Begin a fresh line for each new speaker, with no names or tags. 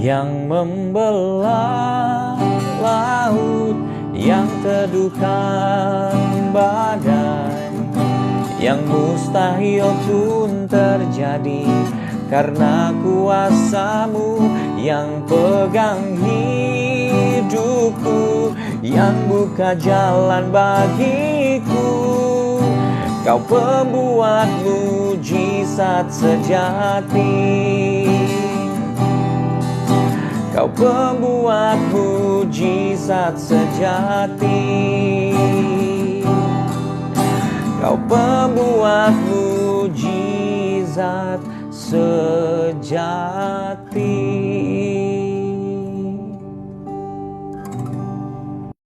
yang membelah laut, yang teduhkan badai, yang mustahil pun terjadi karena kuasa-Mu yang pegang hidupku, yang buka jalan bagiku. Kau pembuat mujizat sejati, Kau pembuat mujizat sejati, Kau pembuat mujizat sejati.